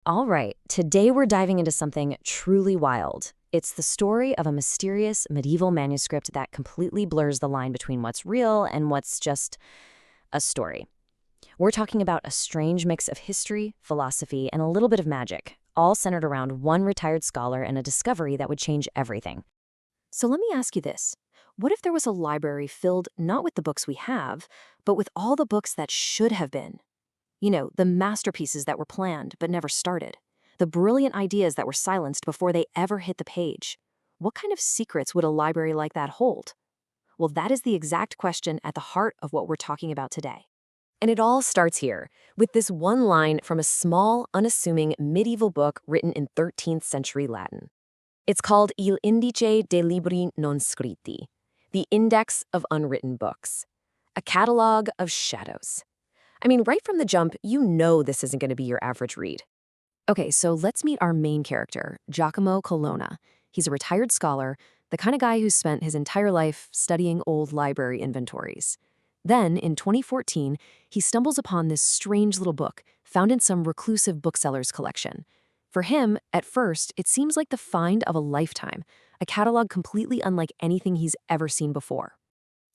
All right, today we're diving into something truly wild. It's the story of a mysterious medieval manuscript that completely blurs the line between what's real and what's just a story. We're talking about a strange mix of history, philosophy, and a little bit of magic, all centered around one retired scholar and a discovery that would change everything. So let me ask you this. What if there was a library filled not with the books we have, but with all the books that should have been? You know, the masterpieces that were planned but never started. The brilliant ideas that were silenced before they ever hit the page. What kind of secrets would a library like that hold? Well, that is the exact question at the heart of what we're talking about today. And it all starts here, with this one line from a small, unassuming medieval book written in 13th-century Latin. It's called Il Indice dei Libri non Scritti, the Index of Unwritten Books, a catalogue of shadows. I mean, right from the jump, you know this isn't going to be your average read. Okay, so let's meet our main character, Giacomo Colonna. He's a retired scholar, the kind of guy who spent his entire life studying old library inventories. Then, in 2014, he stumbles upon this strange little book found in some reclusive bookseller's collection. For him, at first, it seems like the find of a lifetime, a catalog completely unlike anything he's ever seen before.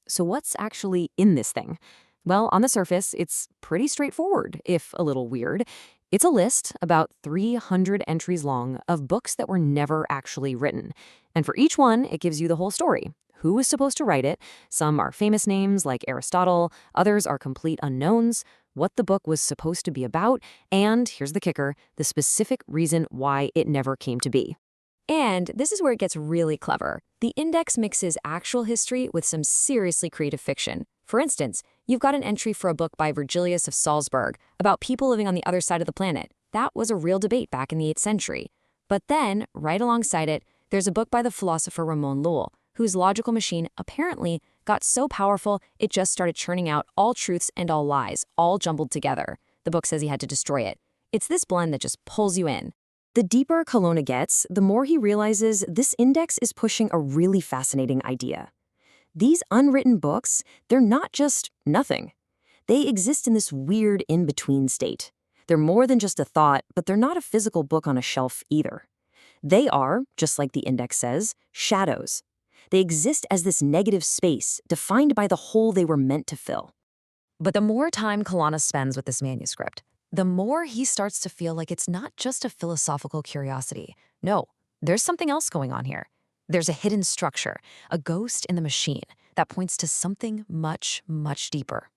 So what's actually in this thing? Well, on the surface, it's pretty straightforward, if a little weird. It's a list, about 300 entries long, of books that were never actually written. And for each one, it gives you the whole story. Who was supposed to write it? Some are famous names like Aristotle, others are complete unknowns, what the book was supposed to be about, and, here's the kicker, the specific reason why it never came to be. And this is where it gets really clever. The index mixes actual history with some seriously creative fiction. For instance, you've got an entry for a book by Virgilius of Salzburg about people living on the other side of the planet. That was a real debate back in the 8th century. But then, right alongside it, there's a book by the philosopher Ramon Lull, whose logical machine apparently got so powerful it just started churning out all truths and all lies, all jumbled together. The book says he had to destroy it. It's this blend that just pulls you in. The deeper Colonna gets, the more he realizes this index is pushing a really fascinating idea. These unwritten books, they're not just nothing. They exist in this weird in-between state. They're more than just a thought, but they're not a physical book on a shelf either. They are, just like the index says, shadows. They exist as this negative space defined by the hole they were meant to fill. But the more time Colonna spends with this manuscript, the more he starts to feel like it's not just a philosophical curiosity. No, there's something else going on here. There's a hidden structure, a ghost in the machine, that points to something much, much deeper.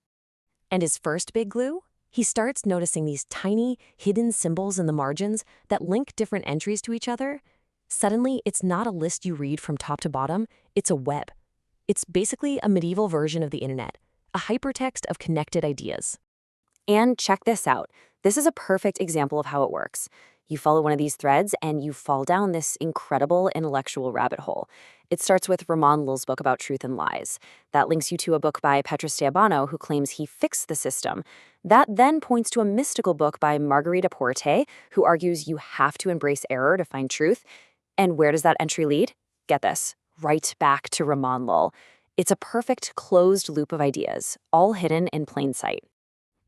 And his first big clue? He starts noticing these tiny, hidden symbols in the margins that link different entries to each other. Suddenly, it's not a list you read from top to bottom, it's a web. It's basically a medieval version of the internet, a hypertext of connected ideas. And check this out. This is a perfect example of how it works. You follow one of these threads and you fall down this incredible intellectual rabbit hole. It starts with Ramon Lull's book about truth and lies. That links you to a book by Petrus Steabano, who claims he fixed the system. That then points to a mystical book by Margarita Porte, who argues you have to embrace error to find truth. And where does that entry lead? Get this, right back to Ramon Lull. It's a perfect closed loop of ideas, all hidden in plain sight.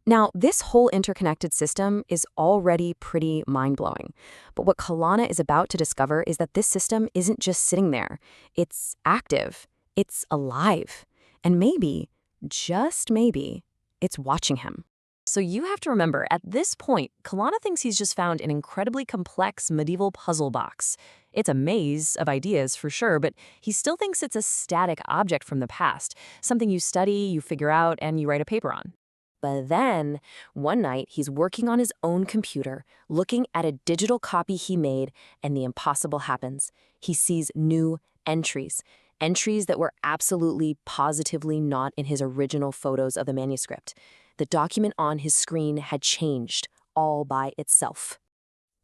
Now, this whole interconnected system is already pretty mind-blowing. But what Colonna is about to discover is that this system isn't just sitting there. It's active. It's alive. And maybe, just maybe, it's watching him. So you have to remember, at this point, Colonna thinks he's just found an incredibly complex medieval puzzle box. It's a maze of ideas for sure, but he still thinks it's a static object from the past, something you study, you figure out, and you write a paper on. But then, one night, he's working on his own computer, looking at a digital copy he made, and the impossible happens. He sees new entries that were absolutely, positively not in his original photos of the manuscript. The document on his screen had changed all by itself.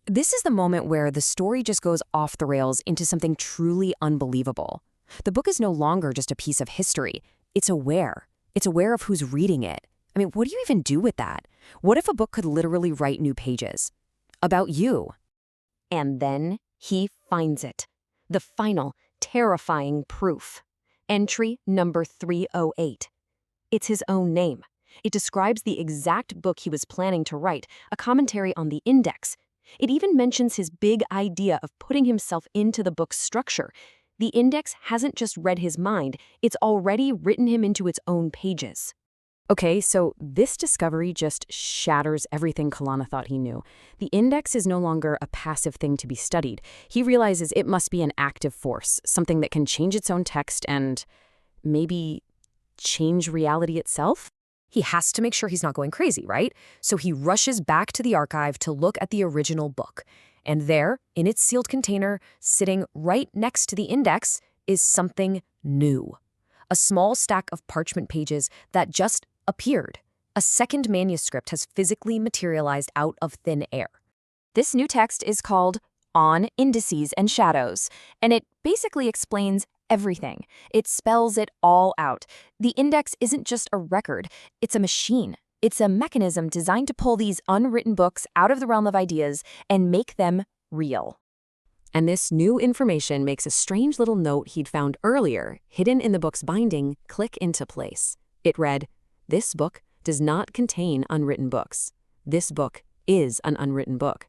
This is the moment where the story just goes off the rails into something truly unbelievable. The book is no longer just a piece of history. It's aware. It's aware of who's reading it. I mean, what do you even do with that? What if a book could literally write new pages? About you. And then he finds it. The final, terrifying proof. Entry number 308. It's his own name. It describes the exact book he was planning to write, a commentary on the Index. It even mentions his big idea of putting himself into the book's structure. The index hasn't just read his mind, it's already written him into its own pages. Okay, so this discovery just shatters everything Colonna thought he knew. The index is no longer a passive thing to be studied. He realizes it must be an active force, something that can change its own text and maybe change reality itself? He has to make sure he's not going crazy, right? So he rushes back to the archive to look at the original book. And there, in its sealed container, sitting right next to the index, is something new. A small stack of parchment pages that just appeared. A second manuscript has physically materialized out of thin air. This new text is called On Indices and Shadows, and it basically explains everything. It spells it all out. The index isn't just a record, it's a machine. It's a mechanism designed to pull these unwritten books out of the realm of ideas and make them real. And this new information makes a strange little note he'd found earlier, hidden in the book's binding, click into place. It read, "This book does not contain unwritten books. This book is an unwritten book."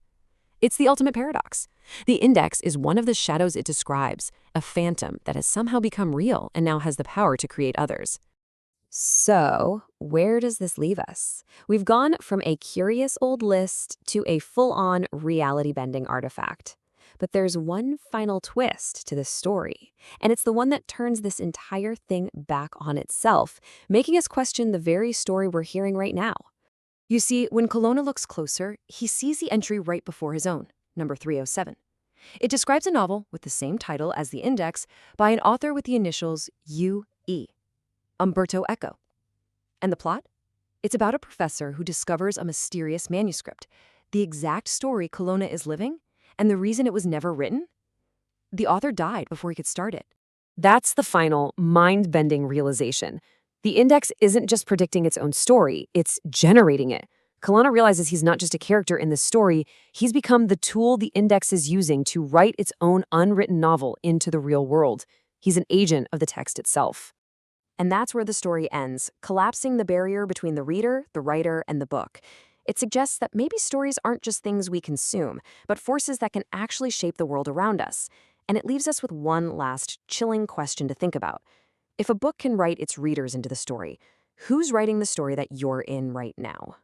It's the ultimate paradox. The index is one of the shadows it describes, a phantom that has somehow become real and now has the power to create others. So, where does this leave us? We've gone from a curious old list to a full-on reality-bending artifact. But there's one final twist to this story, and it's the one that turns this entire thing back on itself, making us question the very story we're hearing right now. You see, when Colonna looks closer, he sees the entry right before his own, number 307. It describes a novel with the same title as the index by an author with the initials U.E., Umberto Eco. And the plot? It's about a professor who discovers a mysterious manuscript, the exact story Colonna is living, and the reason it was never written? The author died before he could start it. That's the final, mind-bending realization. The index isn't just predicting its own story, it's generating it. Colonna realizes he's not just a character in this story, he's become the tool the index is using to write its own unwritten novel into the real world. He's an agent of the text itself. And that's where the story ends, collapsing the barrier between the reader, the writer, and the book. It suggests that maybe stories aren't just things we consume, but forces that can actually shape the world around us. And it leaves us with one last chilling question to think about. If a book can write its readers into the story, who's writing the story that you're in right now?